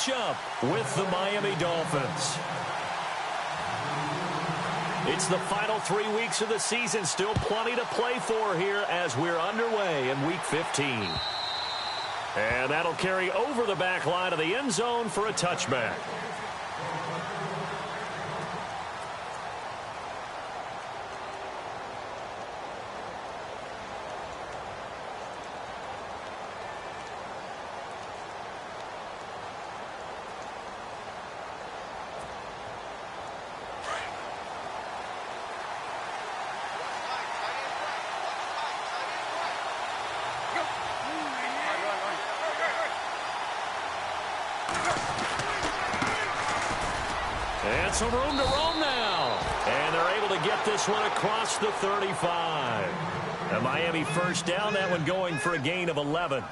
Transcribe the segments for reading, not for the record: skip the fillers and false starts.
matchup with the Miami Dolphins. It's the final 3 weeks of the season. Still plenty to play for here as we're underway in Week 15. And that'll carry over the back line of the end zone for a touchback. And some room to roam now. And they're able to get this one across the 35. A Miami first down, that one going for a gain of 11.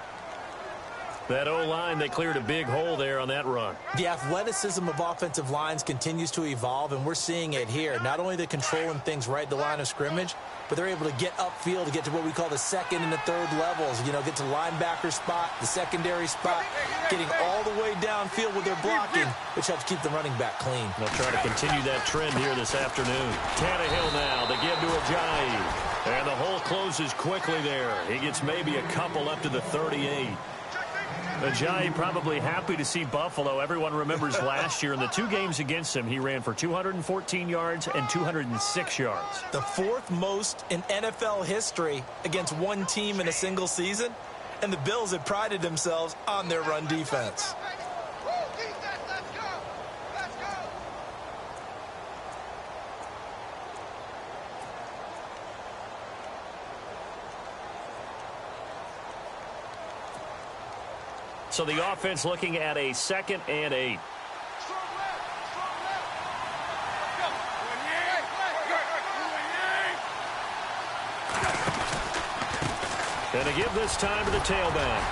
That O-line, they cleared a big hole there on that run. The athleticism of offensive lines continues to evolve, and we're seeing it here. Not only the controlling things right at the line of scrimmage, but they're able to get upfield to get to what we call the second and the third levels. You know, get to linebacker spot, the secondary spot, getting all the way downfield with their blocking, which helps keep the running back clean. They'll try to continue that trend here this afternoon. Tannehill now, they give to Ajayi. And the hole closes quickly there. He gets maybe a couple up to the 38. Ajayi probably happy to see Buffalo. Everyone remembers last year in the 2 games against him, he ran for 214 yards and 206 yards. The 4th most in NFL history against one team in a single season. And the Bills have prided themselves on their run defense. So the offense looking at a 2nd and 8. And to give this time to the tailback.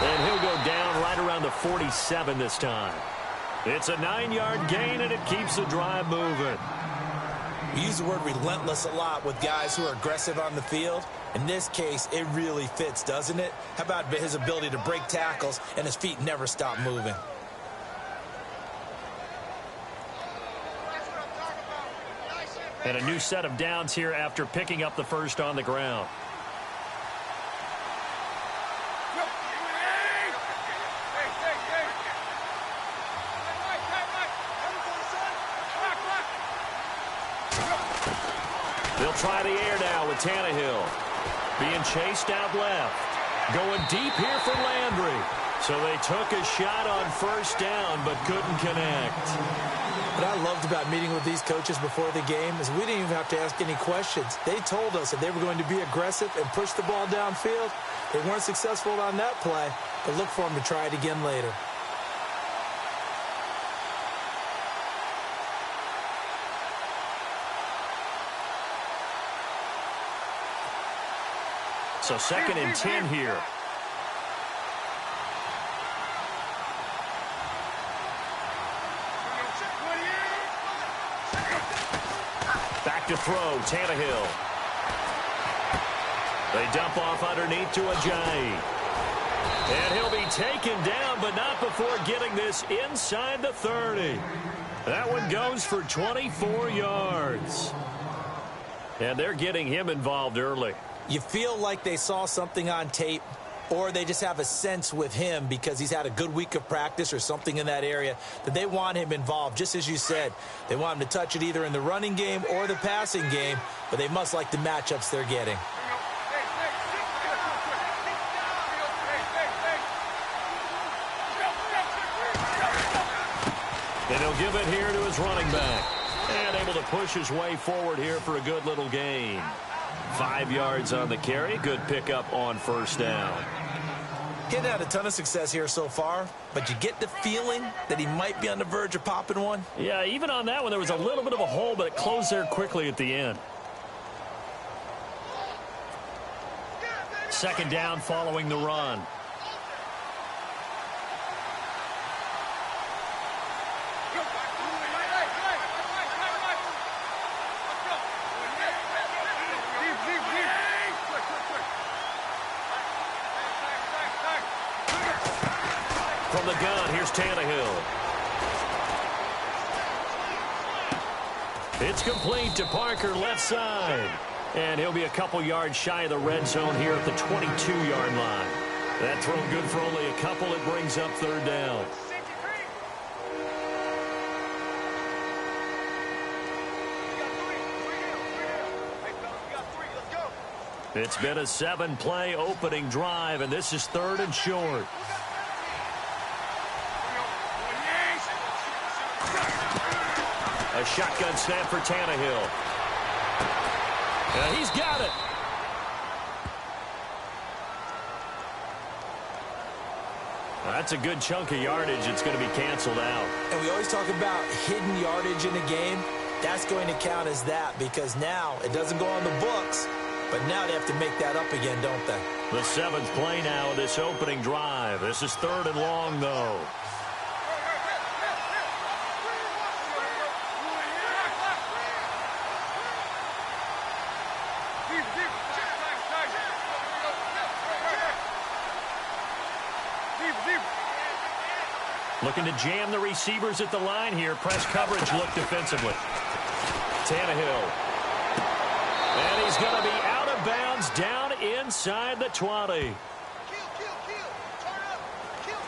And he'll go down right around the 47 this time. It's a 9-yard gain, and it keeps the drive moving. We use the word relentless a lot with guys who are aggressive on the field. In this case, it really fits, doesn't it? How about his ability to break tackles and his feet never stop moving? And a new set of downs here after picking up the first on the ground. They'll try the air now with Tannehill. Being chased out left. Going deep here for Landry. So they took a shot on first down but couldn't connect. What I loved about meeting with these coaches before the game is we didn't even have to ask any questions. They told us that they were going to be aggressive and push the ball downfield. They weren't successful on that play, but look for them to try it again later. So 2nd and 10 here. Back to throw, Tannehill. They dump off underneath to Ajayi. And he'll be taken down, but not before getting this inside the 30. That one goes for 24 yards. And they're getting him involved early. You feel like they saw something on tape, or they just have a sense with him because he's had a good week of practice or something in that area that they want him involved. Just as you said, they want him to touch it either in the running game or the passing game, but they must like the matchups they're getting. And he'll give it here to his running back. And able to push his way forward here for a good little gain. 5 yards on the carry. Good pickup on first down. He's had a ton of success here so far, but you get the feeling that he might be on the verge of popping one. Yeah, even on that one, there was a little bit of a hole, but it closed there quickly at the end. 2nd down following the run. From the gun, here's Tannehill. It's complete to Parker, left side. And he'll be a couple yards shy of the red zone here at the 22-yard line. That throw good for only a couple. It brings up third down. It's been a 7-play opening drive, and this is third and short. A shotgun snap for Tannehill. And he's got it. That's a good chunk of yardage. It's going to be canceled out. And we always talk about hidden yardage in a game. That's going to count as that because now it doesn't go on the books, but now they have to make that up again, don't they? The 7th play now of this opening drive. This is third and long, though. Looking to jam the receivers at the line here. Press coverage look defensively. Tannehill. And he's going to be out of bounds down inside the 20.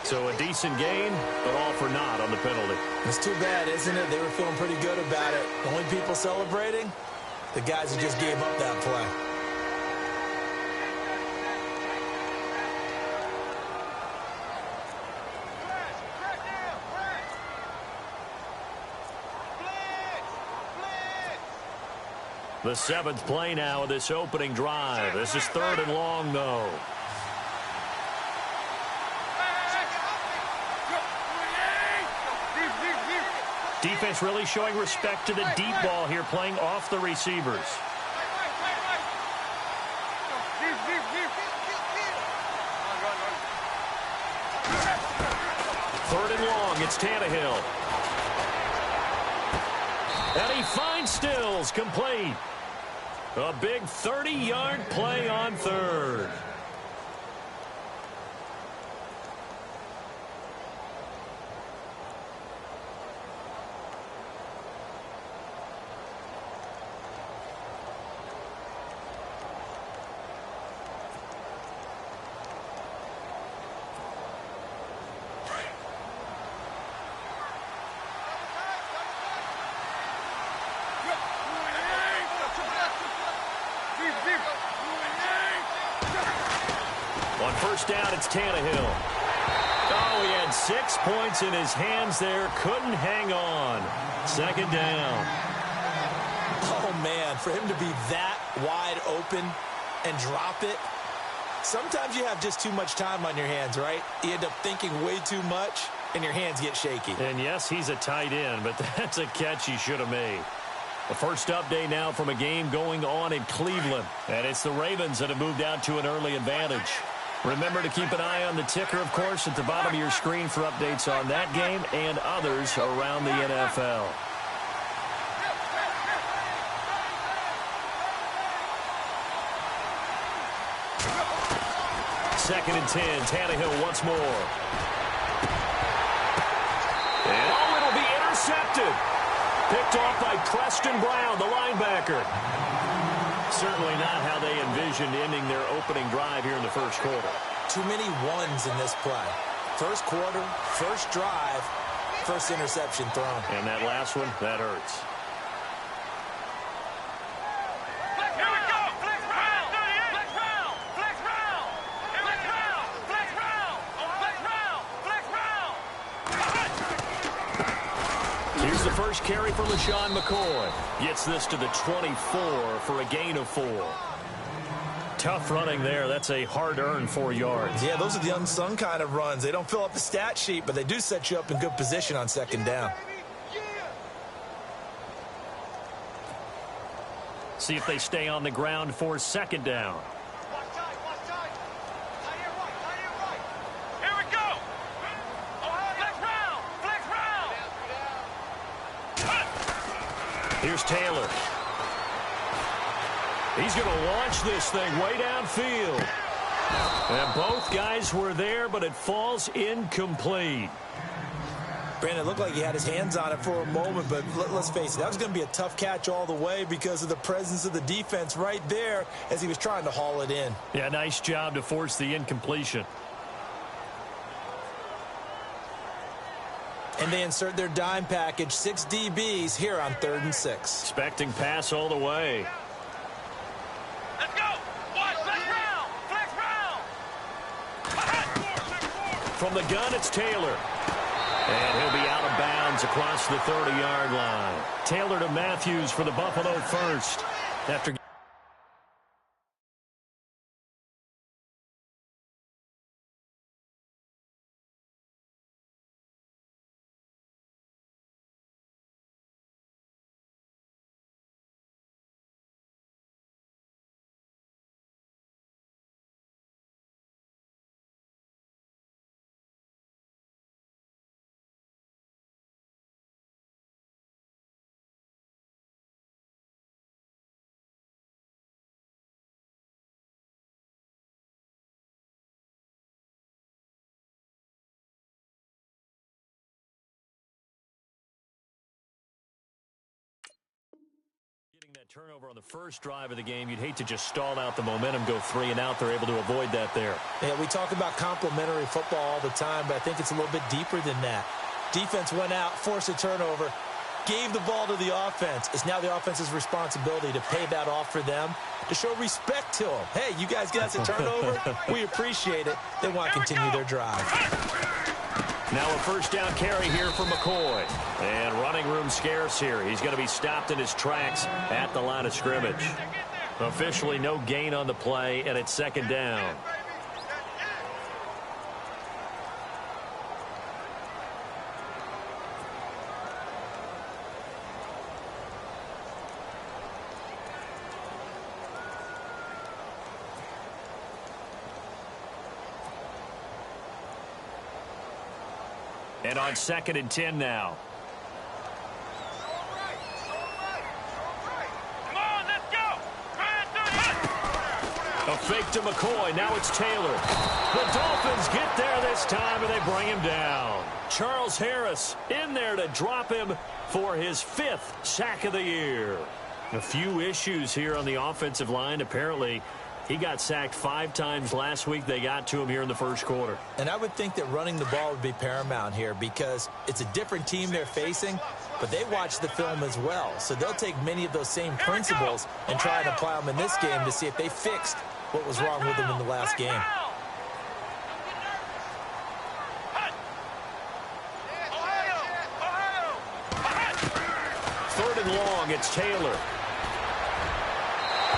So a decent gain, but all for naught on the penalty. It's too bad, isn't it? They were feeling pretty good about it. The only people celebrating, the guys who just gave up that play. The 7th play now of this opening drive. This is third and long, though. Defense really showing respect to the deep ball here, playing off the receivers. Third and long, it's Tannehill. And he finds Stills, complete. A big 30-yard play on third. On first down, it's Tannehill. Oh, he had 6 points in his hands there. Couldn't hang on. Second down. Oh, man, for him to be that wide open and drop it. Sometimes you have just too much time on your hands, right? You end up thinking way too much, and your hands get shaky. And, yes, he's a tight end, but that's a catch he should have made. The first update now from a game going on in Cleveland. And it's the Ravens that have moved out to an early advantage. Remember to keep an eye on the ticker, of course, at the bottom of your screen for updates on that game and others around the NFL. Second and 10, Tannehill once more. And oh, it'll be intercepted. Picked off by Preston Brown, the linebacker. Certainly not how they envisioned ending their opening drive here in the first quarter. Too many ones in this play. First quarter, first drive, first interception thrown. And that last one, that hurts. Here we go! Flex round! 38! Flex round! Flex round! Flex round! Flex round! Flex round! Flex round! Here's the first carry for LaShawn McCoy. Gets this to the 24 for a gain of 4. Tough running there. That's a hard-earned 4 yards. Yeah, those are the unsung kind of runs. They don't fill up the stat sheet, but they do set you up in good position on second down. See if they stay on the ground for second down. Here we go! Flex round! Flex round! Here's Taylor. He's going to launch this thing way downfield. And both guys were there, but it falls incomplete. Brandon, it looked like he had his hands on it for a moment, but let's face it, that was going to be a tough catch all the way because of the presence of the defense right there as he was trying to haul it in. Yeah, nice job to force the incompletion. And they insert their dime package, 6 DBs here on 3rd and 6. Expecting pass all the way. Let's go. Watch, flex round. Flex round. From the gun, it's Taylor. And he'll be out of bounds across the 30-yard line. Taylor to Matthews for the Buffalo first. After that turnover on the first drive of the game, you'd hate to just stall out the momentum, go 3 and out. They're able to avoid that there. Yeah, we talk about complementary football all the time, but I think it's a little bit deeper than that. Defense went out, forced a turnover, gave the ball to the offense. It's now the offense's responsibility to pay that off for them, to show respect to them. Hey, you guys got us a turnover. We appreciate it. They want to continue their drive. Now a first down carry here for McCoy. And running room scarce here. He's going to be stopped in his tracks at the line of scrimmage. Officially no gain on the play, and it's 2nd down. And on 2nd and 10 now. Come on, let's go. A fake to McCoy. Now it's Taylor. The Dolphins get there this time, and they bring him down. Charles Harris in there to drop him for his 5th sack of the year. A few issues here on the offensive line. Apparently, he got sacked 5 times last week. They got to him here in the first quarter. And I would think that running the ball would be paramount here because it's a different team they're facing, but they watch the film as well. So they'll take many of those same principles and try and apply them in this game to see if they fixed what was wrong with them in the last game. Third and long, it's Taylor.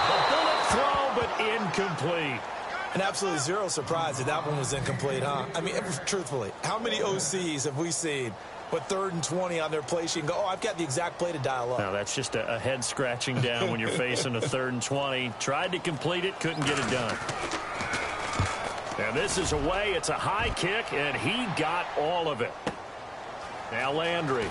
A bullet throw, but incomplete. And absolutely zero surprise that that one was incomplete, huh? I mean, truthfully, how many OCs have we seen with 3rd and 20 on their play sheet and go, oh, I've got the exact play to dial up? Now, that's just a head scratching down when you're facing a 3rd and 20. Tried to complete it, couldn't get it done. Now, this is away. It's a high kick, and he got all of it. Now, Landry.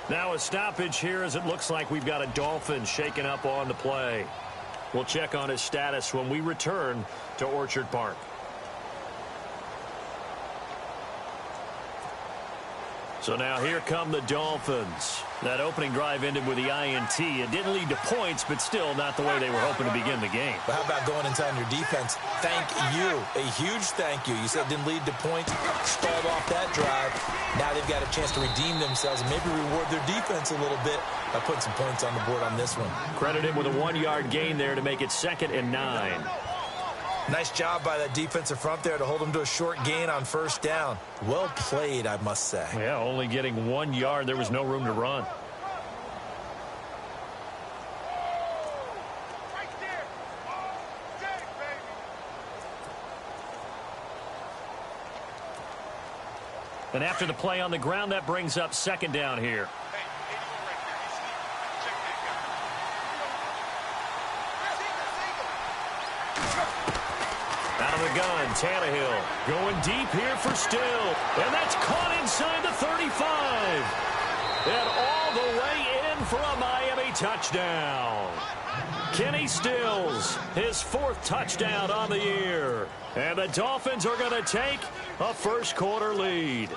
Now a stoppage here as it looks like we've got a Dolphin shaken up on the play. We'll check on his status when we return to Orchard Park. So now here come the Dolphins. That opening drive ended with the INT. It didn't lead to points, but still not the way they were hoping to begin the game. But how about going and telling your defense, thank you, a huge thank you. You said it didn't lead to points, stalled off that drive. Now they've got a chance to redeem themselves and maybe reward their defense a little bit by putting some points on the board on this one. Credit him with a 1-yard gain there to make it 2nd and 9. Nice job by that defensive front there to hold them to a short gain on first down. Well played, I must say. Yeah, only getting 1 yard. There was no room to run. And after the play on the ground, that brings up 2nd down here. Out of the gun, Tannehill going deep here for Still. And that's caught inside the 35. And all the way in for a Miami touchdown. Kenny Stills, his 4th touchdown on the year. And the Dolphins are going to take a first-quarter lead.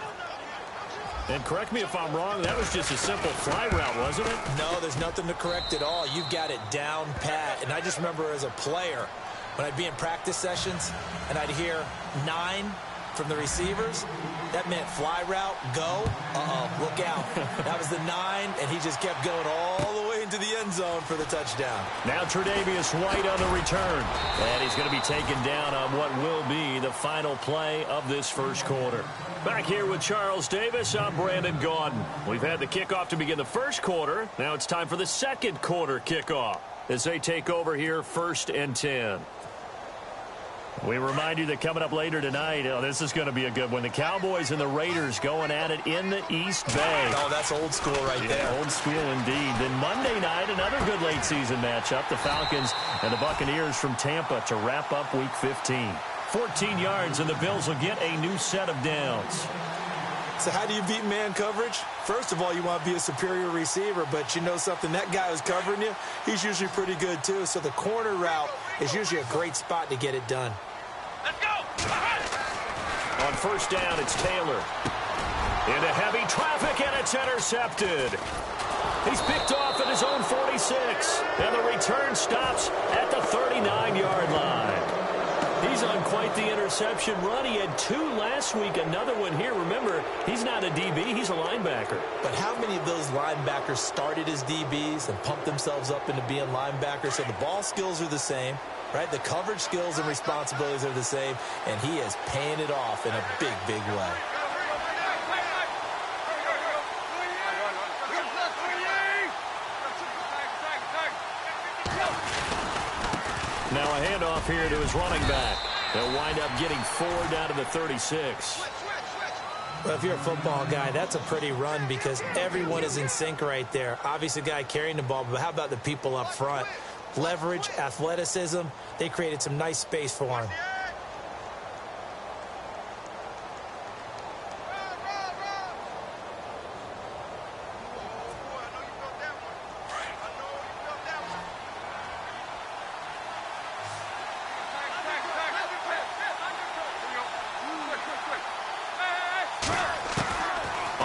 And correct me if I'm wrong, that was just a simple fly route, wasn't it? No, there's nothing to correct at all. You've got it down pat. And I just remember as a player, when I'd be in practice sessions and I'd hear 9 from the receivers, that meant fly route, go, look out. That was the 9, and he just kept going all the way into the end zone for the touchdown. Now Tre'Davious White on the return. And he's going to be taken down on what will be the final play of this first quarter. Back here with Charles Davis, I'm Brandon Gaudin. We've had the kickoff to begin the first quarter. Now it's time for the second quarter kickoff as they take over here 1st and 10. We remind you that coming up later tonight, this is going to be a good one. The Cowboys and the Raiders going at it in the East Bay. Oh, that's old school right there. Old school indeed. Then Monday night, another good late season matchup. The Falcons and the Buccaneers from Tampa to wrap up Week 15. 14 yards, and the Bills will get a new set of downs. So how do you beat man coverage? First of all, you want to be a superior receiver, but you know something, that guy who's covering you, he's usually pretty good too. So the corner route is usually a great spot to get it done. Let's go! On first down, it's Taylor. Into heavy traffic, and it's intercepted. He's picked off at his own 46, and the return stops at the 39-yard line. He's on quite the interception run. He had 2 last week, another one here. Remember, he's not a DB, he's a linebacker. But how many of those linebackers started as DBs and pumped themselves up into being linebackers? So the ball skills are the same, right? The coverage skills and responsibilities are the same, and he is paying it off in a big, big way. Now a handoff here to his running back. They'll wind up getting 4 down to the 36. Well, if you're a football guy, that's a pretty run because everyone is in sync right there. Obviously, the guy carrying the ball, but how about the people up front? Leverage, athleticism, they created some nice space for him.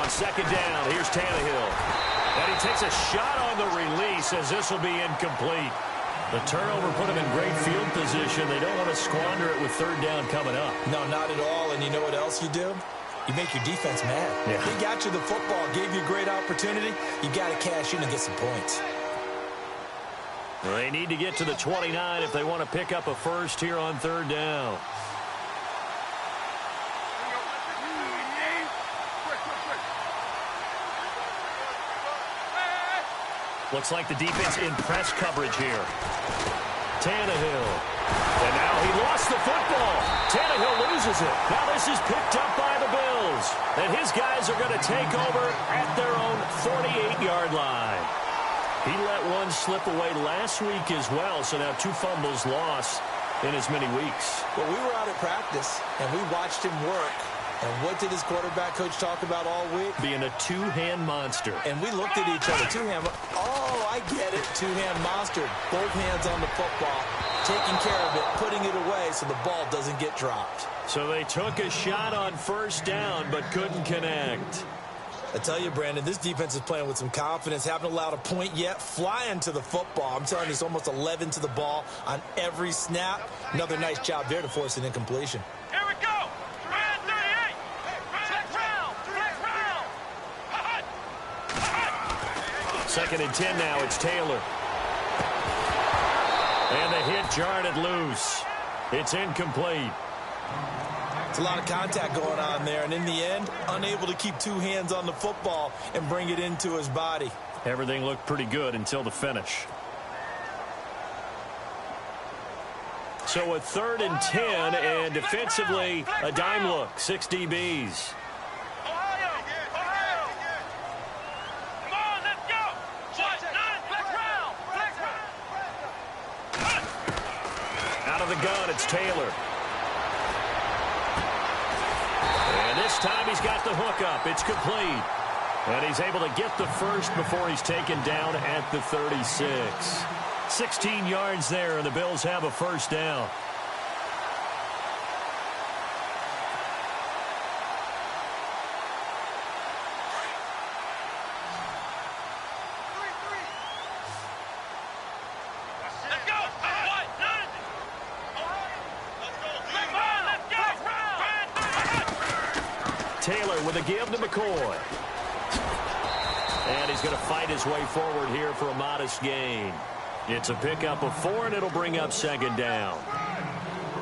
Second down, here's Tannehill. And he takes a shot on the release as this will be incomplete. The turnover put him in great field position. They don't want to squander it with third down coming up. No, not at all. And you know what else you do? You make your defense mad. Yeah. He got you the football, gave you a great opportunity. You got to cash in and get some points. Well, they need to get to the 29 if they want to pick up a first here on third down. Looks like the defense in press coverage here. Tannehill. And now he lost the football. Tannehill loses it. Now this is picked up by the Bills. And his guys are going to take over at their own 48-yard line. He let one slip away last week as well, so now 2 fumbles lost in as many weeks. Well, we were out at practice, and we watched him work. And what did his quarterback coach talk about all week? Being a 2-hand monster. And we looked at each other. 2-hand. Oh, I get it. 2-hand monster. Both hands on the football, taking care of it, putting it away so the ball doesn't get dropped. So they took a shot on first down but couldn't connect. I tell you, Brandon, this defense is playing with some confidence. Haven't allowed a point yet. Flying to the football. I'm telling you, it's almost 11 to the ball on every snap. Another nice job there to force an incompletion. Here we go! Round 38! Flex round! Flex round! Second and 10 now. It's Taylor. And the hit jarred it loose. It's incomplete. It's a lot of contact going on there, and in the end, unable to keep 2 hands on the football and bring it into his body. Everything looked pretty good until the finish. So a 3rd and 10, and defensively, a dime look. 6 DBs. Ohio! Ohio! Come on, let's go! Flex round! Flex round! Out of the gun, it's Taylor. And this time he's got the hook up. It's complete. And he's able to get the first before he's taken down at the 36. 16 yards there, and the Bills have a first down. Taylor with a give to McCoy. And he's going to fight his way forward here for a modest gain. It's a pickup of 4, and it'll bring up second down.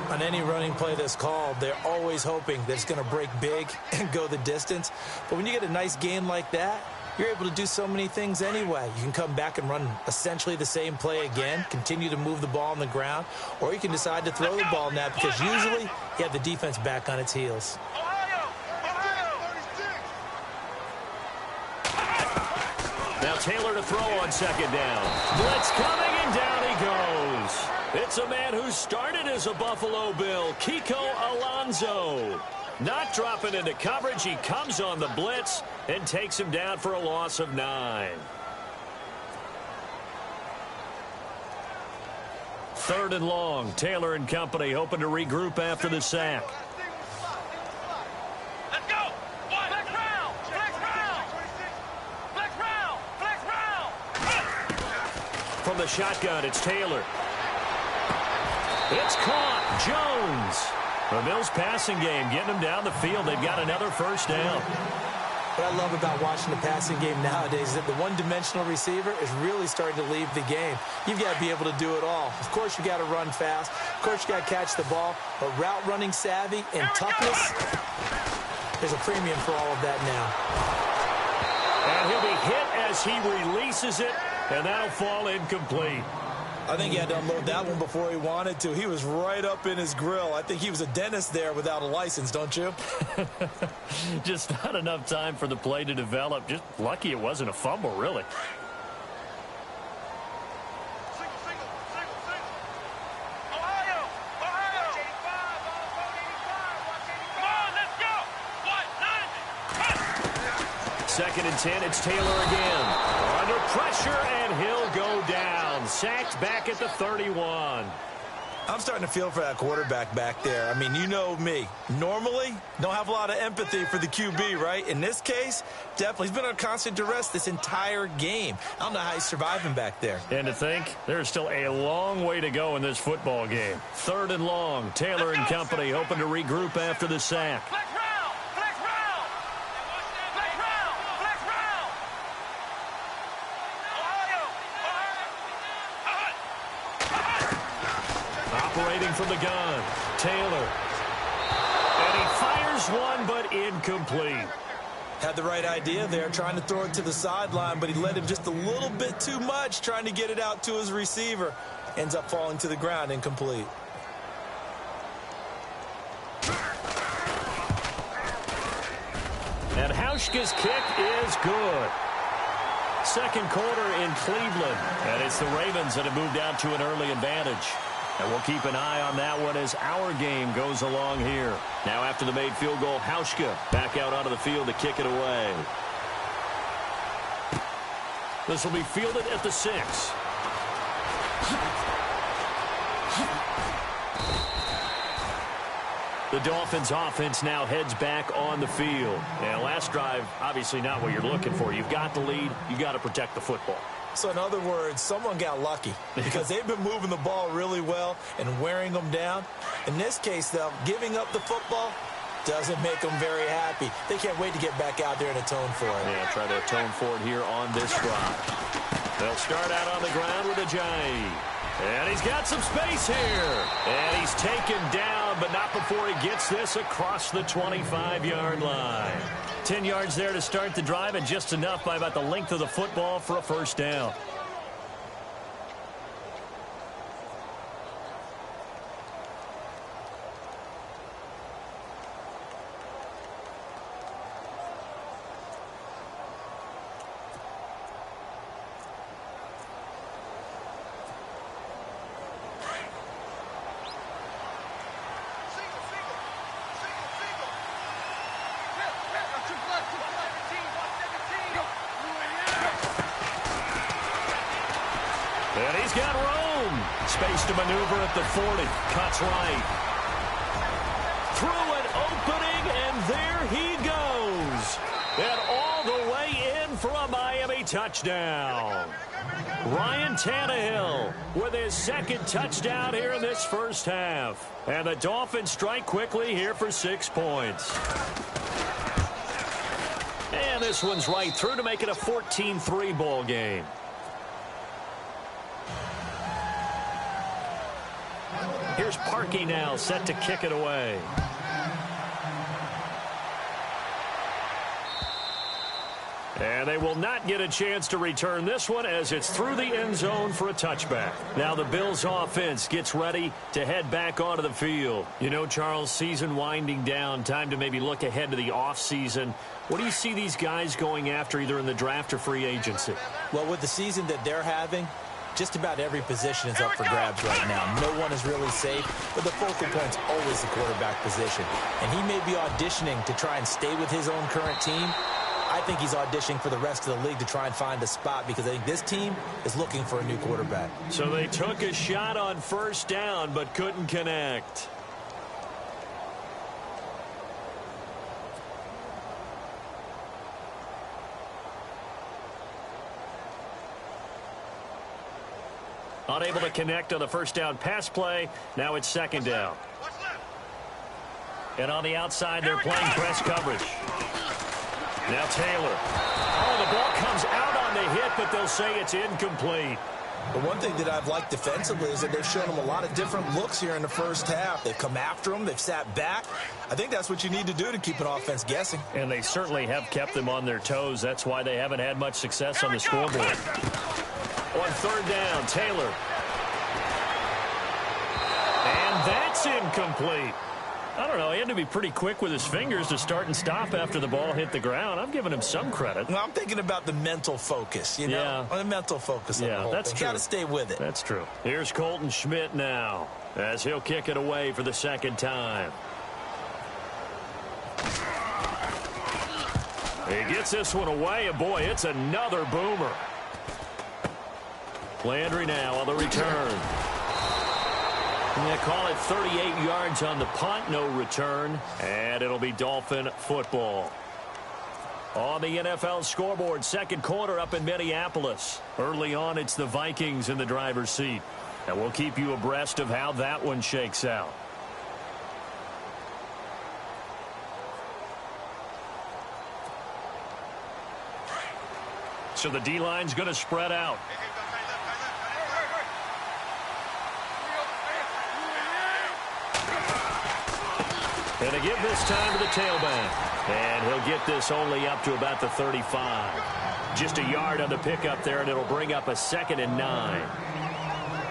On any running play that's called, they're always hoping that it's going to break big and go the distance. But when you get a nice gain like that, you're able to do so many things anyway. You can come back and run essentially the same play again, continue to move the ball on the ground, or you can decide to throw the ball now because usually you have the defense back on its heels. Now Taylor to throw on second down. Blitz coming, and down he goes. It's a man who started as a Buffalo Bill, Kiko Alonso. Not dropping into coverage. He comes on the blitz and takes him down for a loss of 9. Third and long. Taylor and company hoping to regroup after the sack. Let's go. Flex round. Flex round. Flex round. Flex round. From the shotgun, it's Taylor. It's caught. Jones. The Bills passing game getting them down the field. They've got another first down. What I love about watching the passing game nowadays is that the one-dimensional receiver is really starting to leave the game. You've got to be able to do it all. Of course, you got to run fast. Of course, you got to catch the ball. But route running savvy and toughness, there's a premium for all of that now. And he'll be hit as he releases it, and that'll fall incomplete. I think he had to unload that one before he wanted to. He was right up in his grill. I think he was a dentist there without a license, don't you? Just not enough time for the play to develop. Just lucky it wasn't a fumble, really. Ohio. Come on, let's go. 2nd and 10, it's Taylor again. Under pressure, and he'll go down. Sacked back at the 31. I'm starting to feel for that quarterback back there. I mean, you know me. Normally, don't have a lot of empathy for the QB, right? In this case, definitely. He's been under constant duress this entire game. I don't know how he's surviving back there. And to think, there's still a long way to go in this football game. 3rd and long. Taylor and company hoping to regroup after the sack. Flex round. Flex round. Flex round. Flex round. Operating from the gun, Taylor. And he fires one, but incomplete. Had the right idea there, trying to throw it to the sideline, but he led him just a little bit too much, trying to get it out to his receiver. Ends up falling to the ground, incomplete. And Hauschka's kick is good. 2nd quarter in Cleveland. And it's the Ravens that have moved out to an early advantage. And we'll keep an eye on that one as our game goes along here. Now after the made field goal, Hauschka back out onto the field to kick it away. This will be fielded at the 6. The Dolphins offense now heads back on the field. And last drive, obviously not what you're looking for. You've got the lead. You've got to protect the football. So in other words, someone got lucky because they've been moving the ball really well and wearing them down. In this case, though, giving up the football doesn't make them very happy. They can't wait to get back out there and atone for it. Yeah, try to atone for it here on this drive. They'll start out on the ground with Ajayi. And he's got some space here. And he's taken down, but not before he gets this across the 25-yard line. 10 yards there to start the drive, and just enough by about the length of the football for a first down. And he's got room. Space to maneuver at the 40. Cuts right. Through an opening, and there he goes. And all the way in for a Miami touchdown. Ryan Tannehill with his second touchdown here in this first half. And the Dolphins strike quickly here for 6 points. And this one's right through to make it a 14-3 ball game. Here's Parkey now, set to kick it away. And they will not get a chance to return this one as it's through the end zone for a touchback. Now the Bills offense gets ready to head back onto the field. You know, Charles, season winding down, time to maybe look ahead to the offseason. What do you see these guys going after either in the draft or free agency? Well, with the season that they're having, just about every position is up for grabs right now. No one is really safe, but the focal point's always the quarterback position. And he may be auditioning to try and stay with his own current team. I think he's auditioning for the rest of the league to try and find a spot because I think this team is looking for a new quarterback. So they took a shot on first down but couldn't connect. Unable to connect on the first down pass play. Now it's second down. And on the outside, they're playing press coverage. Now Taylor. Oh, the ball comes out on the hit, but they'll say it's incomplete. The one thing that I've liked defensively is that they've shown him a lot of different looks here in the first half. They've come after him. They've sat back. I think that's what you need to do to keep an offense guessing. And they certainly have kept them on their toes. That's why they haven't had much success on the scoreboard. On third down, Taylor. And that's incomplete. I don't know. He had to be pretty quick with his fingers to start and stop after the ball hit the ground. I'm giving him some credit. Well, I'm thinking about the mental focus, you know? Yeah. The mental focus of the whole that's thing. true. Got to stay with it. That's true. Here's Colton Schmidt now as he'll kick it away for the second time. He gets this one away, and boy, it's another boomer. Landry now on the return. They call it 38 yards on the punt, no return, and it'll be Dolphin football. On the NFL scoreboard, second quarter up in Minneapolis. Early on, it's the Vikings in the driver's seat, and we'll keep you abreast of how that one shakes out. So the D-line's going to spread out. And to give this time to the tailback. And he'll get this only up to about the 35. Just a yard on the pickup there, and it'll bring up a 2nd and 9.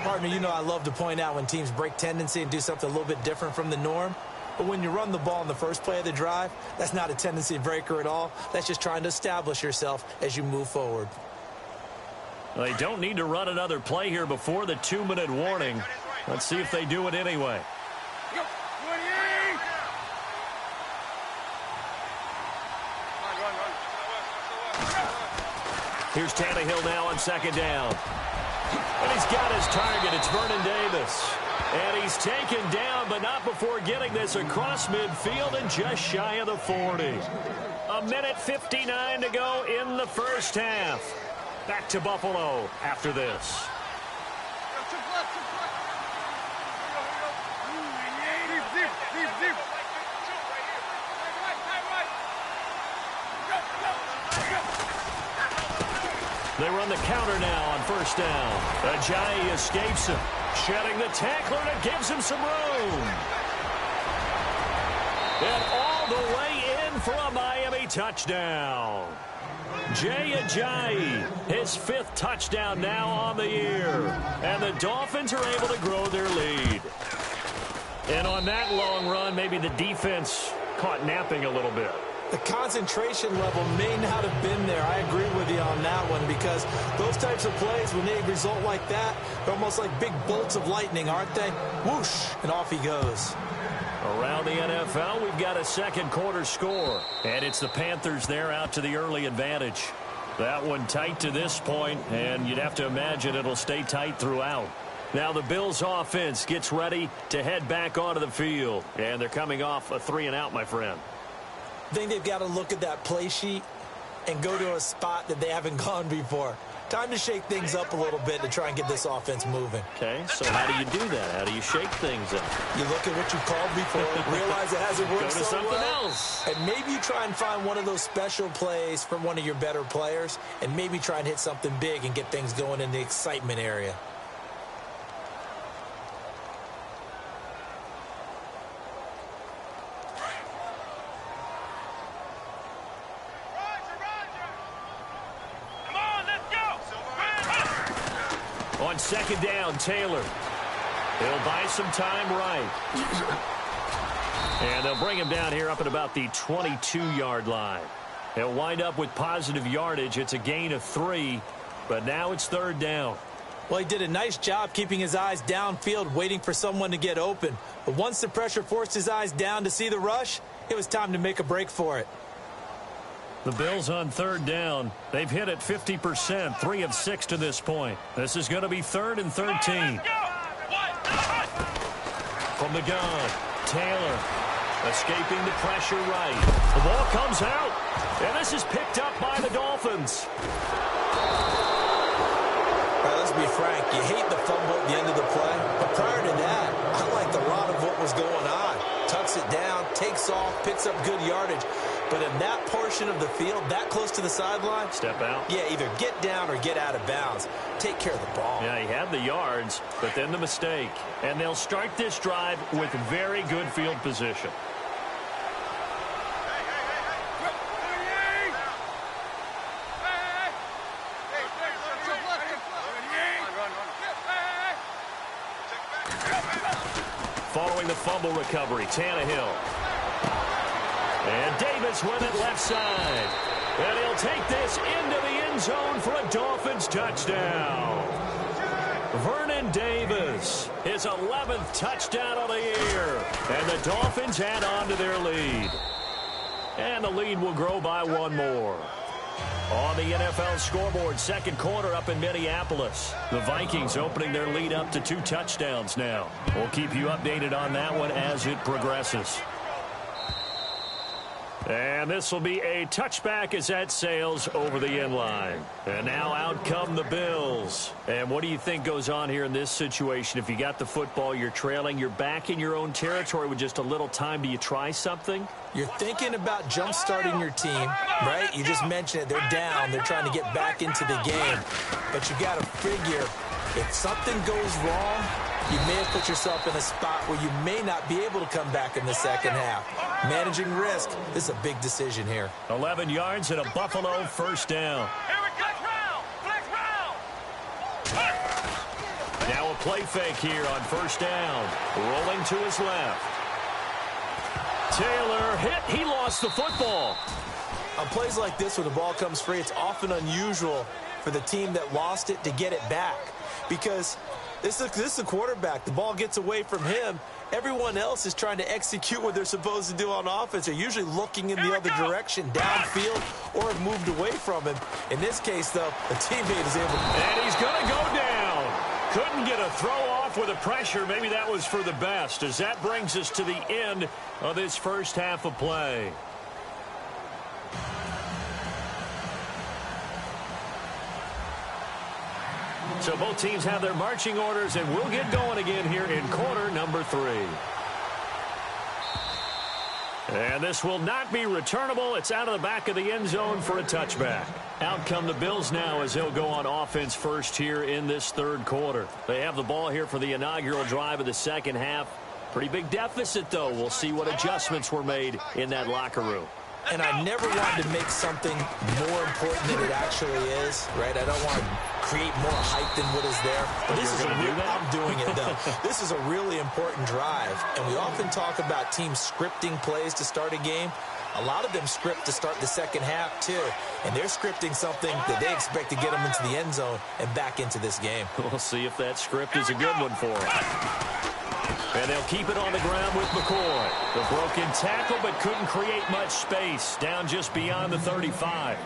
Partner, you know I love to point out when teams break tendency and do something a little bit different from the norm. But when you run the ball in the first play of the drive, that's not a tendency breaker at all. That's just trying to establish yourself as you move forward. They don't need to run another play here before the 2-minute warning. Let's see if they do it anyway. Here's Tannehill now on second down. And he's got his target. It's Vernon Davis. And he's taken down, but not before getting this across midfield and just shy of the 40. 1:59 to go in the first half. Back to Buffalo after this. They run the counter now on first down. Ajayi escapes him. Shedding the tackler, and it gives him some room. And all the way in for a Miami touchdown. Jay Ajayi, his 5th touchdown now on the year. And the Dolphins are able to grow their lead. And on that long run, maybe the defense caught napping a little bit. The concentration level may not have been there. I agree with you on that one because those types of plays, when they result like that, they're almost like big bolts of lightning, aren't they? Whoosh, and off he goes. Around the NFL, we've got a second quarter score. And it's the Panthers there out to the early advantage. That one tight to this point, and you'd have to imagine it'll stay tight throughout. Now the Bills offense gets ready to head back onto the field, and they're coming off a 3-and-out, my friend. I think they've got to look at that play sheet and go to a spot that they haven't gone before. Time to shake things up a little bit to try and get this offense moving. Okay, so how do you do that? How do you shake things up? You look at what you called before, realize it hasn't worked Go to so something well, else. and maybe you try and find one of those special plays from one of your better players, and maybe try and hit something big and get things going in the excitement area. On second down, Taylor. He'll buy some time right. And they'll bring him down here up at about the 22-yard line. He'll wind up with positive yardage. It's a gain of 3, but now it's third down. Well, he did a nice job keeping his eyes downfield, waiting for someone to get open. But once the pressure forced his eyes down to see the rush, it was time to make a break for it. The Bills on third down. They've hit it 50%, 3 of 6 to this point. This is going to be 3rd and 13. From the gun, Taylor escaping the pressure right. The ball comes out, and this is picked up by the Dolphins. All right, let's be frank. You hate the fumble at the end of the play, but prior to that, I liked a lot of what was going on. Tucks it down, takes off, picks up good yardage. But in that portion of the field, that close to the sideline, step out. Yeah, either get down or get out of bounds. Take care of the ball. Yeah, he had the yards, but then the mistake. And they'll start this drive with very good field position. Following the fumble recovery, Tannehill. And Davis with it left side. And he'll take this into the end zone for a Dolphins touchdown. Vernon Davis, his 11th touchdown of the year. And the Dolphins add on to their lead. And the lead will grow by 1 more. On the NFL scoreboard, second quarter up in Minneapolis. The Vikings opening their lead up to 2 touchdowns now. We'll keep you updated on that one as it progresses. And this will be a touchback as that sails over the end line. And now out come the Bills. And what do you think goes on here in this situation? If you got the football, you're trailing, you're back in your own territory with just a little time. Do you try something? You're thinking about jump-starting your team, right? You just mentioned it. They're down. They're trying to get back into the game. But you got to figure, if something goes wrong, you may have put yourself in a spot where you may not be able to come back in the second half. Managing risk, this is a big decision here. 11 yards and a Buffalo first down. Now a play fake here on first down. Rolling to his left. Taylor hit. He lost the football. On plays like this where the ball comes free, it's often unusual for the team that lost it to get it back. Because this is a quarterback. The ball gets away from him. Everyone else is trying to execute what they're supposed to do on offense. They're usually looking in the other direction, downfield, or have moved away from him. In this case, though, the teammate is able to... And he's going to go down. Couldn't get a throw off with the pressure. Maybe that was for the best, as that brings us to the end of this first half of play. So both teams have their marching orders, and we'll get going again here in quarter number 3. And this will not be returnable. It's out of the back of the end zone for a touchback. Out come the Bills now as they'll go on offense first here in this third quarter. They have the ball here for the inaugural drive of the second half. Pretty big deficit, though. We'll see what adjustments were made in that locker room. And I never wanted to make something more important than it actually is, right? I don't want to create more hype than what is there. But this is I'm doing it, though. This is a really important drive. And we often talk about teams scripting plays to start a game. A lot of them script to start the second half, too. And they're scripting something that they expect to get them into the end zone and back into this game. We'll see if that script is a good one for them. And they'll keep it on the ground with McCoy. The broken tackle, but couldn't create much space. Down just beyond the 35.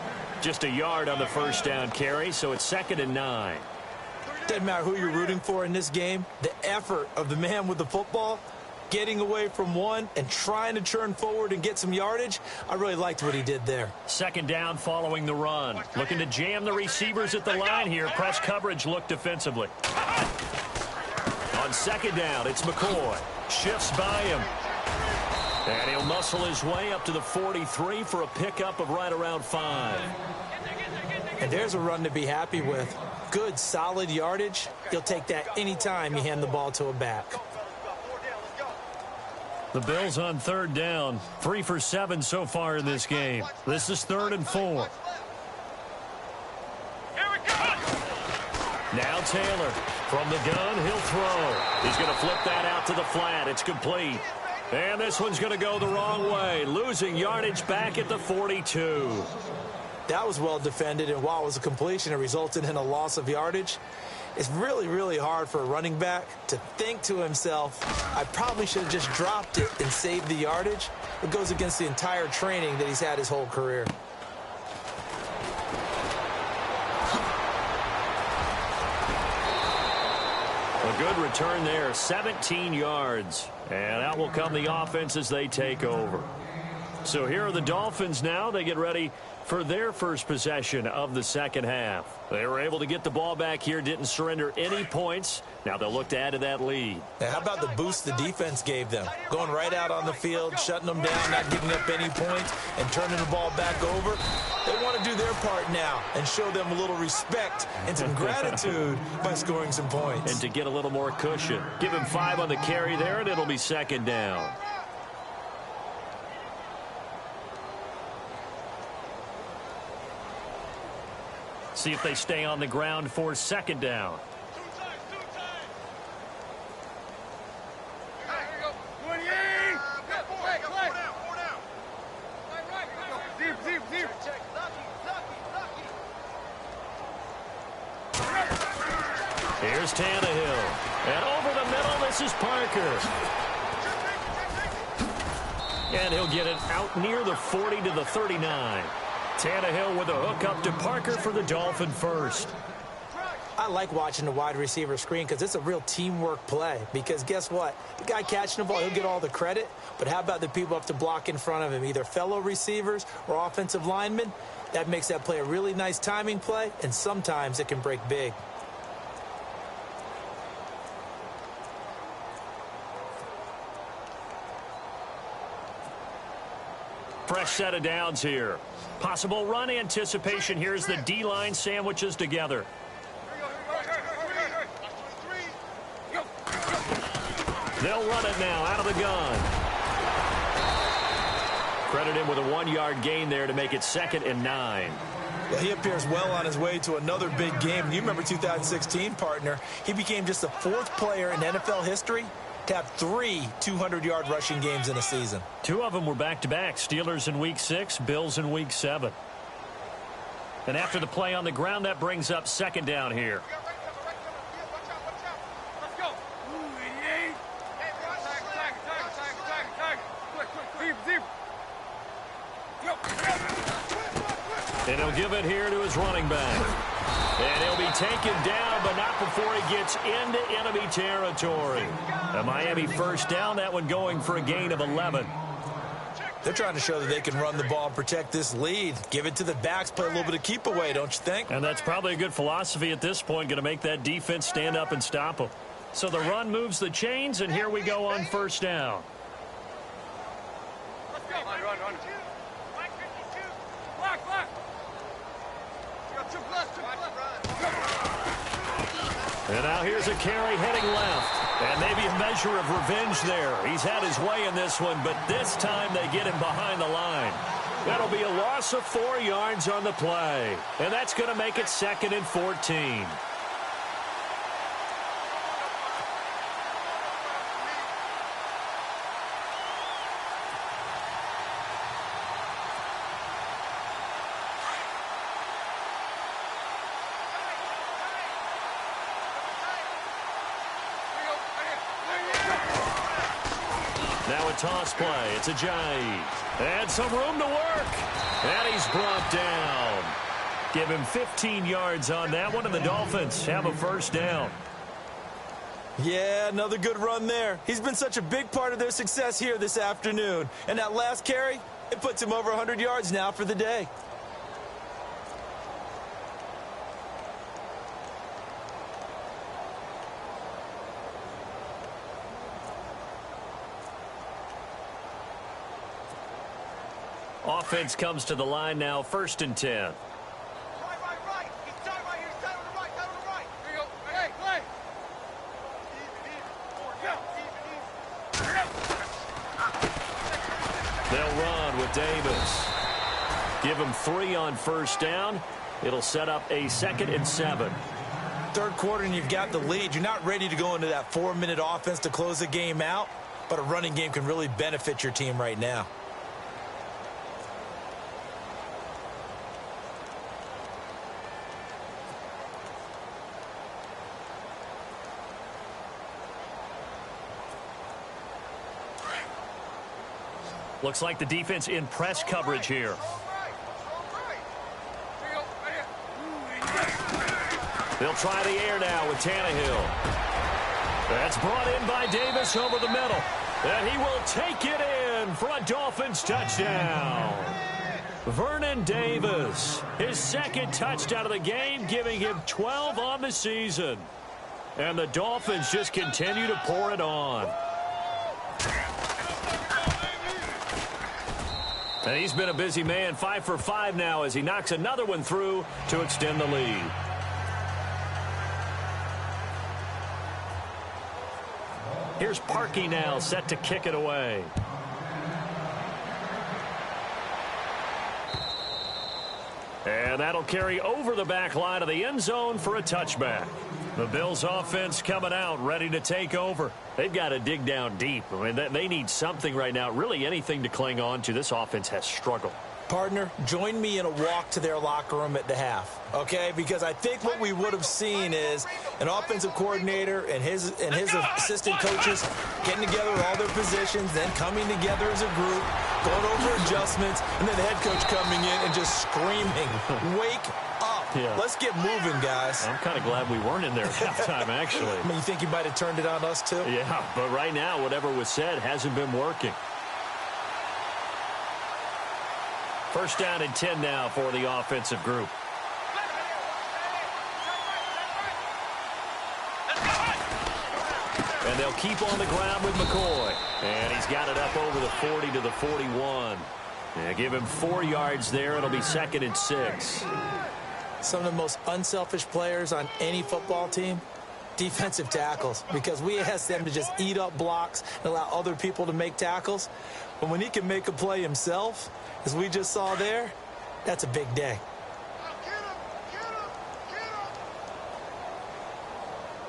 Just a yard on the first down carry, so it's 2nd and 9. Doesn't matter who you're rooting for in this game. The effort of the man with the football, getting away from one and trying to turn forward and get some yardage, I really liked what he did there. 2nd down following the run. Looking to jam the receivers at the line here. Press coverage look defensively. On 2nd down, it's McCoy. Shifts by him. And he'll muscle his way up to the 43 for a pickup of right around 5. And there's a run to be happy with. Good, solid yardage. He'll take that anytime you hand the ball to a back. The Bills on 3rd down. 3 for 7 so far in this game. This is 3rd and 4. Now Taylor. From the gun, he'll throw. He's going to flip that out to the flat. It's complete. And this one's going to go the wrong way. Losing yardage back at the 42. That was well defended, and while it was a completion, it resulted in a loss of yardage. It's really, really hard for a running back to think to himself, I probably should have just dropped it and saved the yardage. It goes against the entire training that he's had his whole career. A good return there, 17 yards. And out will come the offense as they take over. So here are the Dolphins now. They get ready for their first possession of the second half. They were able to get the ball back here, didn't surrender any points. Now they'll look to add to that lead. Now, how about the boost the defense gave them? Going right out on the field, shutting them down, not giving up any points, and turning the ball back over. They want to do their part now and show them a little respect and some gratitude by scoring some points. And to get a little more cushion. Give him 5 on the carry there, and it'll be 2nd down. See if they stay on the ground for 2nd down. Here's Tannehill. And over the middle, this is Parker. And he'll get it out near the 40 to the 39. Tannehill with a hook up to Parker for the Dolphin first. I like watching the wide receiver screen because it's a real teamwork play. Because guess what? The guy catching the ball, he'll get all the credit. But how about the people up to block in front of him, either fellow receivers or offensive linemen? That makes that play a really nice timing play, and sometimes it can break big. Fresh set of downs here. Possible run anticipation. Here's the D-line sandwiches together. They'll run it now out of the gun. Credit him with a 1-yard gain there to make it 2nd and 9. Well, he appears well on his way to another big game. You remember 2016, partner. He became just the 4th player in NFL history to have 3 200-yard rushing games in a season. 2 of them were back-to-back. Steelers in Week 6, Bills in Week 7. And after the play on the ground, that brings up 2nd down here. And he'll give it here to his running back. And he'll be taken down, but not before he gets into enemy territory. A Miami first down, that one going for a gain of 11. They're trying to show that they can run the ball and protect this lead. Give it to the backs, play a little bit of keep away, don't you think? And that's probably a good philosophy at this point, going to make that defense stand up and stop them. So the run moves the chains, and here we go on first down. Let's go. Run. Block. And now here's a carry heading left. And maybe a measure of revenge there. He's had his way in this one, but this time they get him behind the line. That'll be a loss of 4 yards on the play. And that's going to make it 2nd and 14. Now a toss play. It's Ajayi. And some room to work. And he's brought down. Give him 15 yards on that one, and the Dolphins have a first down. Yeah, another good run there. He's been such a big part of their success here this afternoon. And that last carry, it puts him over 100 yards now for the day. Offense comes to the line now, 1st and 10. Right. He's tight right here. He's tight on the right. Tight on the right. Here you go. Hey, play. They'll run with Davis. Give him 3 on first down. It'll set up a 2nd and 7. Third quarter and you've got the lead. You're not ready to go into that 4-minute offense to close the game out, but a running game can really benefit your team right now. Looks like the defense in press coverage here. They'll try the air now with Tannehill. That's brought in by Davis over the middle. And he will take it in for a Dolphins touchdown. Vernon Davis, his 2nd touchdown of the game, giving him 12 on the season. And the Dolphins just continue to pour it on. And he's been a busy man, 5 for 5 now as he knocks another one through to extend the lead. Here's Parkey now, set to kick it away. And that'll carry over the back line of the end zone for a touchback. The Bills offense coming out, ready to take over. They've got to dig down deep. I mean, they need something right now, really anything to cling on to. This offense has struggled. Partner, join me in a walk to their locker room at the half, okay? Because I think what we would have seen is an offensive coordinator and his assistant coaches getting together all their positions, then coming together as a group, going over adjustments, and then the head coach coming in and just screaming, wake up. Yeah. Let's get moving, guys. I'm kind of glad we weren't in there at halftime, actually. I mean, you think you might have turned it on us, too? Yeah, but right now, whatever was said hasn't been working. First down and 10 now for the offensive group. And they'll keep on the ground with McCoy. And he's got it up over the 40 to the 41. Yeah, give him 4 yards there. It'll be 2nd and 6. Some of the most unselfish players on any football team, defensive tackles, because we ask them to just eat up blocks and allow other people to make tackles. But when he can make a play himself, as we just saw there, that's a big day.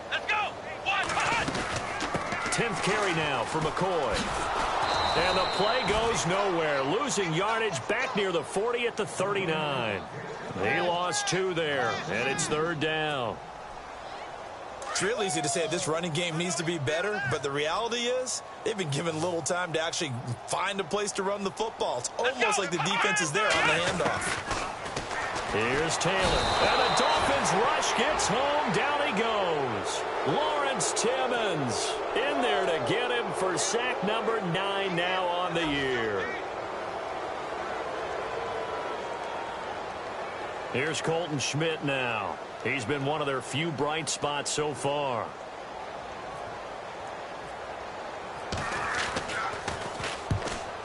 Let's go. 10th carry now for McCoy. And the play goes nowhere. Losing yardage back near the 40 at the 39. He lost 2 there, and it's 3rd down. It's real easy to say this running game needs to be better, but the reality is they've been given little time to actually find a place to run the football. It's almost like the defense is there on the handoff. Here's Taylor. And the Dolphins rush gets home. Down he goes. Lawrence Timmons in there to get him for sack number 9 now on the year. Here's Colton Schmidt now. He's been one of their few bright spots so far.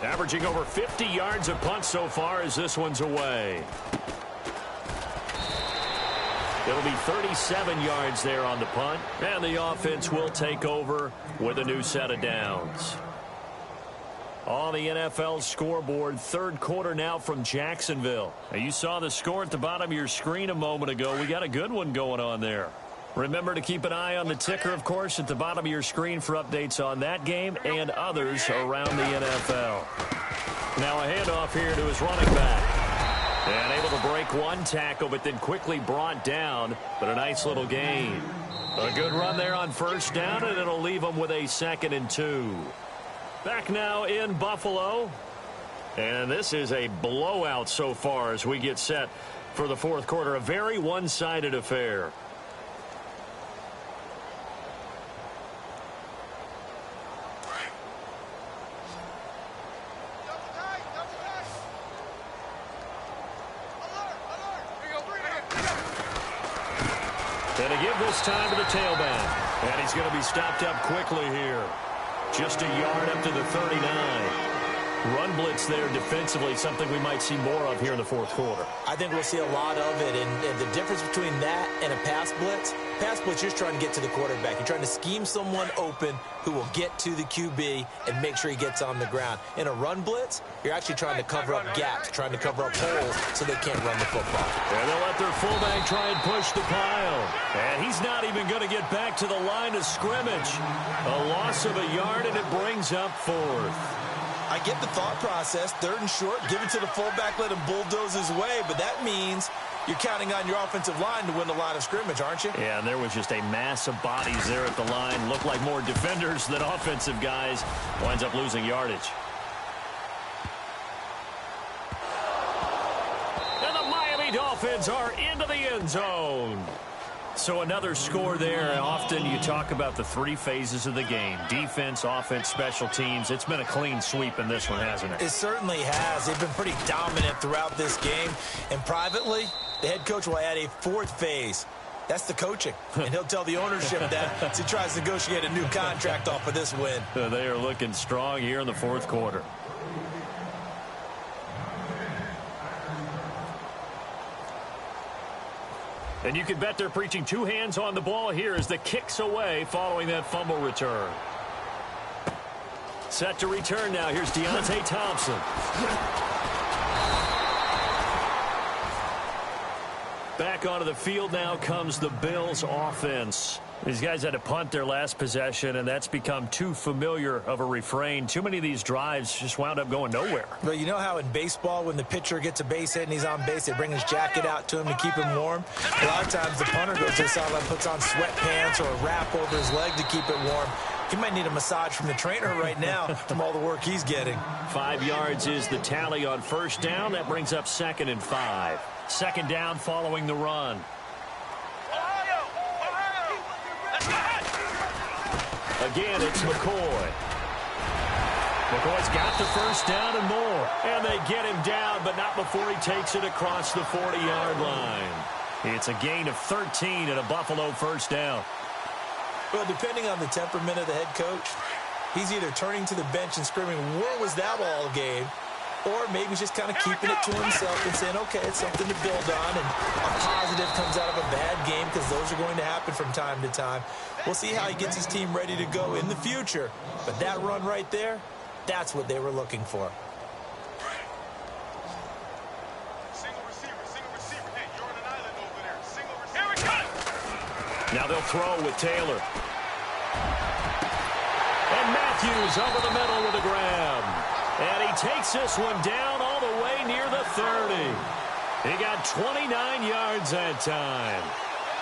Averaging over 50 yards a punt so far as this one's away. It'll be 37 yards there on the punt, and the offense will take over with a new set of downs. On the NFL scoreboard, 3rd quarter now from Jacksonville. Now, you saw the score at the bottom of your screen a moment ago. We got a good one going on there. Remember to keep an eye on the ticker, of course, at the bottom of your screen for updates on that game and others around the NFL. Now a handoff here to his running back. And able to break one tackle, but then quickly brought down. But a nice little gain. A good run there on first down, and it'll leave him with a 2nd and 2. Back now in Buffalo. And this is a blowout so far as we get set for the fourth quarter. A very one-sided affair. And to give this time to the tailback. And he's going to be stopped up quickly here. Just a yard up to the 39. Run blitz there defensively, something we might see more of here in the fourth quarter. I think we'll see a lot of it, and the difference between that and a pass blitz, you're trying to get to the quarterback. You're trying to scheme someone open who will get to the QB and make sure he gets on the ground. In a run blitz, you're actually trying to cover up gaps, trying to cover up holes so they can't run the football. And they'll let their fullback try and push the pile. And he's not even going to get back to the line of scrimmage. A loss of a yard, and it brings up fourth. I get the thought process, third and short, give it to the fullback, let him bulldoze his way, but that means you're counting on your offensive line to win the line of scrimmage, aren't you? Yeah, and there was just a mass of bodies there at the line. Looked like more defenders than offensive guys. Winds up losing yardage. And the Miami Dolphins are into the end zone. So another score there. Often you talk about the three phases of the game. Defense, offense, special teams. It's been a clean sweep in this one, hasn't it? It certainly has. They've been pretty dominant throughout this game. And privately, the head coach will add a fourth phase. That's the coaching. And he'll tell the ownership that as he tries to negotiate a new contract off of this win. They are looking strong here in the fourth quarter. And you can bet they're preaching two hands on the ball here as the kick's away following that fumble return. Set to return now. Here's Deontay Thompson. Back onto the field now comes the Bills offense. These guys had to punt their last possession, and that's become too familiar of a refrain. Too many of these drives just wound up going nowhere. Well, you know how in baseball when the pitcher gets a base hit and he's on base, they bring his jacket out to him to keep him warm? A lot of times the punter goes to the sideline, puts on sweatpants or a wrap over his leg to keep it warm. He might need a massage from the trainer right now from all the work he's getting. 5 yards is the tally on first down. That brings up 2nd and 5. Second down following the run. Again, it's McCoy. McCoy's got the first down and more. And they get him down, but not before he takes it across the 40-yard line. It's a gain of 13 and a Buffalo first down. Well, depending on the temperament of the head coach, he's either turning to the bench and screaming, "Where was that all game?" Or maybe he's just kind of keeping it to himself and saying, okay, it's something to build on, and a positive comes out of a bad game because those are going to happen from time to time. We'll see how he gets his team ready to go in the future. But that run right there, that's what they were looking for. Single receiver. Hey, you're on an island over there. Single receiver. Here we go. Now they'll throw with Taylor. And Matthews over the middle with a grab. And he takes this one down all the way near the 30. He got 29 yards that time.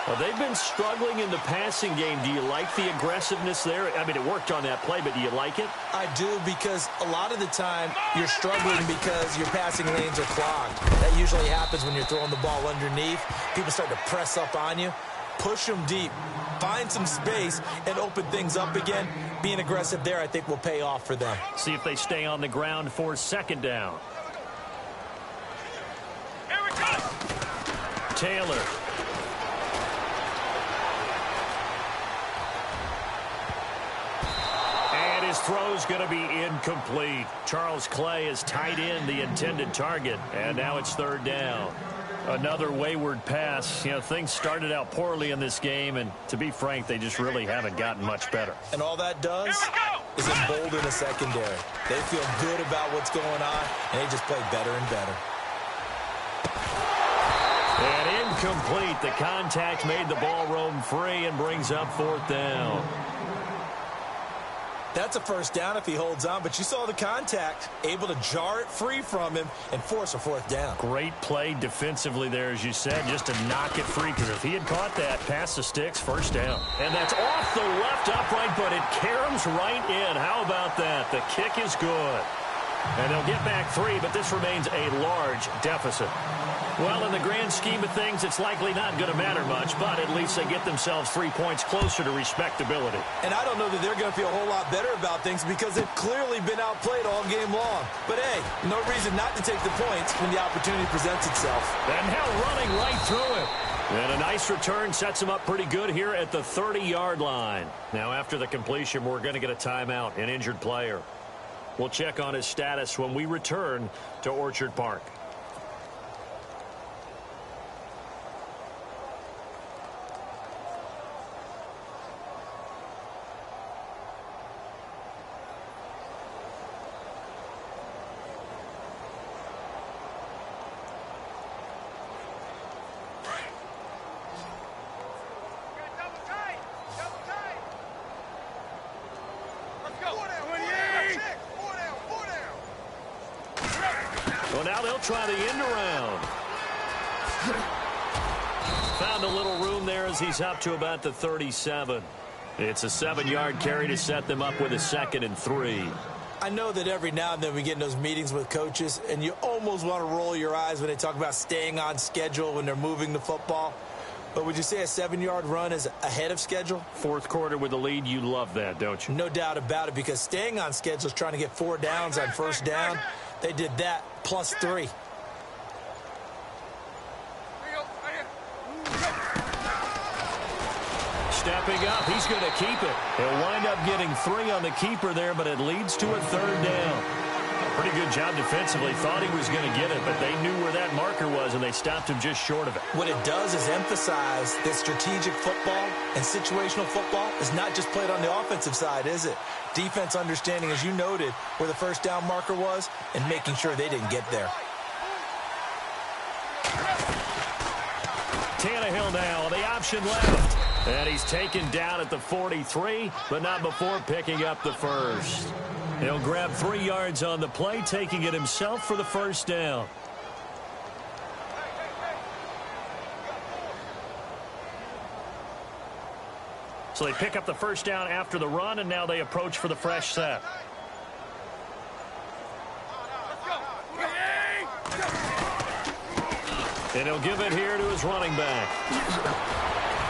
Well, they've been struggling in the passing game. Do you like the aggressiveness there? I mean, it worked on that play, but do you like it? I do, because a lot of the time you're struggling because your passing lanes are clogged. That usually happens when you're throwing the ball underneath. People start to press up on you. Push them deep. Find some space and open things up again. Being aggressive there, I think, will pay off for them. See if they stay on the ground for second down. Here we go. Taylor. And his throw's going to be incomplete. Charles Clay is tied in the intended target, and now it's third down. Another wayward pass. You know, things started out poorly in this game, and to be frank, they just really haven't gotten much better. And all that does is embolden a secondary. They feel good about what's going on, and they just play better and better. And incomplete. The contact made the ball roam free and brings up fourth down. That's a first down if he holds on, but you saw the contact, able to jar it free from him and force a fourth down. Great play defensively there, as you said, just to knock it free, because if he had caught that, past the sticks, first down. And that's off the left upright, but it caroms right in. How about that? The kick is good. And they'll get back 3, but this remains a large deficit. Well, in the grand scheme of things, it's likely not going to matter much, but at least they get themselves 3 points closer to respectability. And I don't know that they're going to feel a whole lot better about things because they've clearly been outplayed all game long. But, hey, no reason not to take the points when the opportunity presents itself. And now running right through it. And a nice return sets him up pretty good here at the 30-yard line. Now, after the completion, we're going to get a timeout, an injured player. We'll check on his status when we return to Orchard Park. Well, now they'll try the end around. Found a little room there as he's up to about the 37. It's a 7-yard carry to set them up with a 2nd and 3. I know that every now and then we get in those meetings with coaches, and you almost want to roll your eyes when they talk about staying on schedule when they're moving the football. But would you say a 7-yard run is ahead of schedule? Fourth quarter with the lead, you love that, don't you? No doubt about it, because staying on schedule is trying to get 4 downs on first down. They did that plus 3. Stepping up, he's going to keep it. He'll wind up getting 3 on the keeper there, but it leads to a 3rd down. Pretty good job defensively. Thought he was going to get it, but they knew where that marker was, and they stopped him just short of it. What it does is emphasize that strategic football and situational football is not just played on the offensive side, is it? Defense understanding, as you noted, where the first down marker was and making sure they didn't get there. Tannehill now, the option left. And he's taken down at the 43, but not before picking up the first. He'll grab 3 yards on the play, taking it himself for the first down. So they pick up the first down after the run, and now they approach for the fresh set. And he'll give it here to his running back.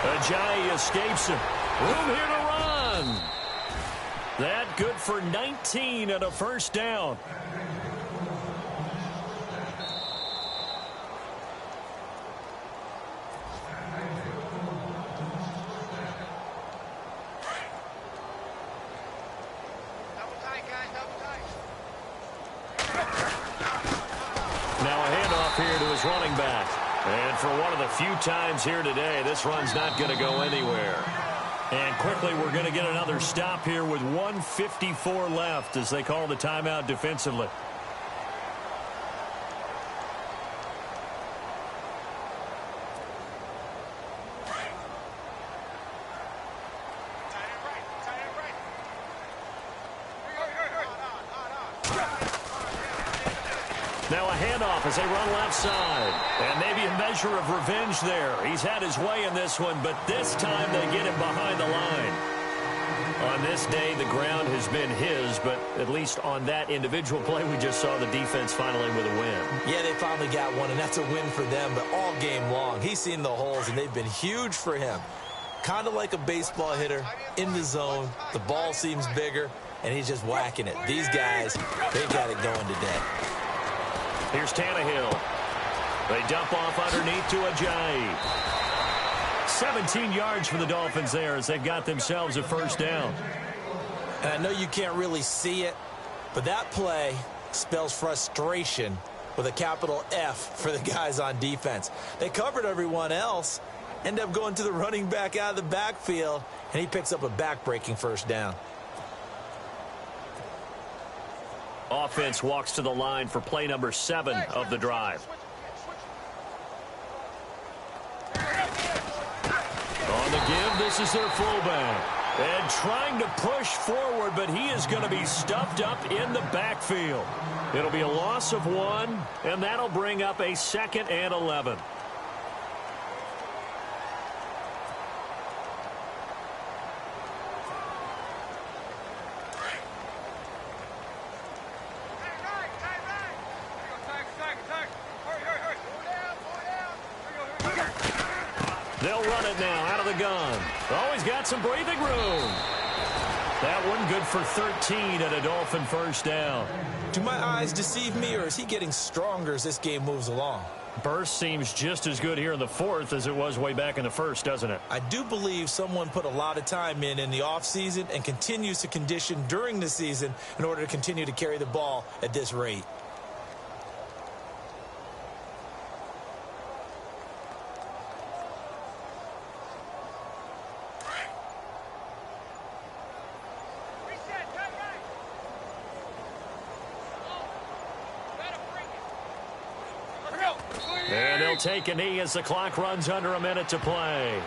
Ajayi escapes him. Room here to run. That good for 19 and a first down. Now a handoff here to his running back. And for one of the few times here today, this run's not going to go anywhere. And quickly, we're going to get another stop here with 1:54 left as they call the timeout defensively. Now a handoff as they run left side. And maybe a measure of revenge there. He's had his way in this one, but this time they get him behind the line. On this day, the ground has been his, but at least on that individual play, we just saw the defense finally with a win. Yeah, they finally got one, and that's a win for them, but all game long, he's seen the holes, and they've been huge for him. Kind of like a baseball hitter in the zone. The ball seems bigger, and he's just whacking it. These guys, they got it going today. Here's Tannehill. They dump off underneath to Ajayi. 17 yards for the Dolphins there as they've got themselves a first down. And I know you can't really see it, but that play spells frustration with a capital F for the guys on defense. They covered everyone else, end up going to the running back out of the backfield, and he picks up a back-breaking first down. Offense walks to the line for play number 7 of the drive. On the give, this is their fullback. And trying to push forward, but he is going to be stuffed up in the backfield. It'll be a loss of 1, and that'll bring up a 2nd and 11. They'll run it now out of the gun. Oh, he's got some breathing room. That one good for 13 and a Dolphin first down. Do my eyes deceive me, or is he getting stronger as this game moves along? Burst seems just as good here in the fourth as it was way back in the first, doesn't it? I do believe someone put a lot of time in the offseason and continues to condition during the season in order to continue to carry the ball at this rate. And they'll take a knee as the clock runs under a minute to play.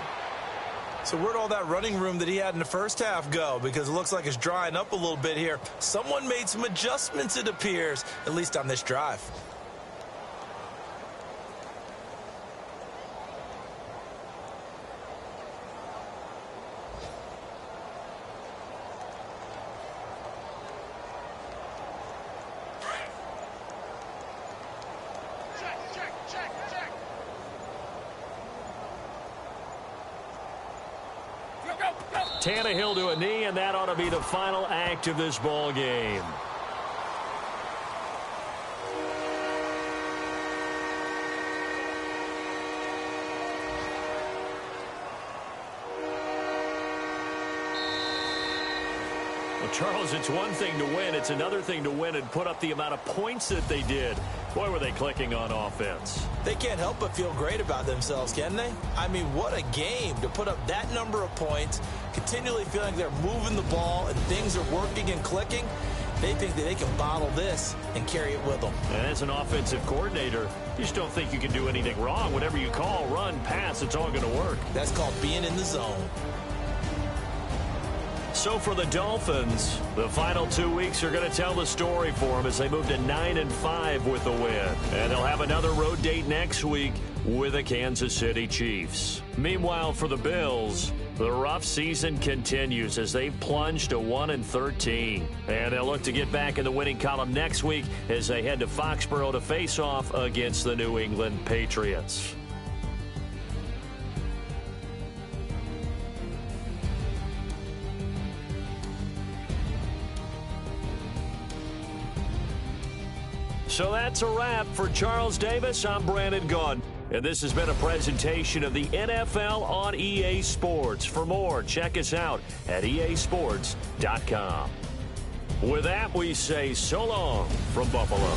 So where'd all that running room that he had in the first half go? Because it looks like it's drying up a little bit here. Someone made some adjustments, it appears, at least on this drive. Tannehill to a knee, and that ought to be the final act of this ball game. Well, Charles, it's one thing to win. It's another thing to win and put up the amount of points that they did. Boy, were they clicking on offense. They can't help but feel great about themselves, can they? I mean, what a game to put up that number of points, continually feeling they're moving the ball and things are working and clicking. They think that they can bottle this and carry it with them. And as an offensive coordinator, you just don't think you can do anything wrong. Whatever you call, run, pass, it's all going to work. That's called being in the zone. So for the Dolphins, the final 2 weeks are going to tell the story for them as they move to 9-5 with the win. And they'll have another road date next week with the Kansas City Chiefs. Meanwhile, for the Bills, the rough season continues as they plunge to 1-13. And they'll look to get back in the winning column next week as they head to Foxborough to face off against the New England Patriots. So that's a wrap. For Charles Davis, I'm Brandon Gunn. And this has been a presentation of the NFL on EA Sports. For more, check us out at easports.com. With that, we say so long from Buffalo.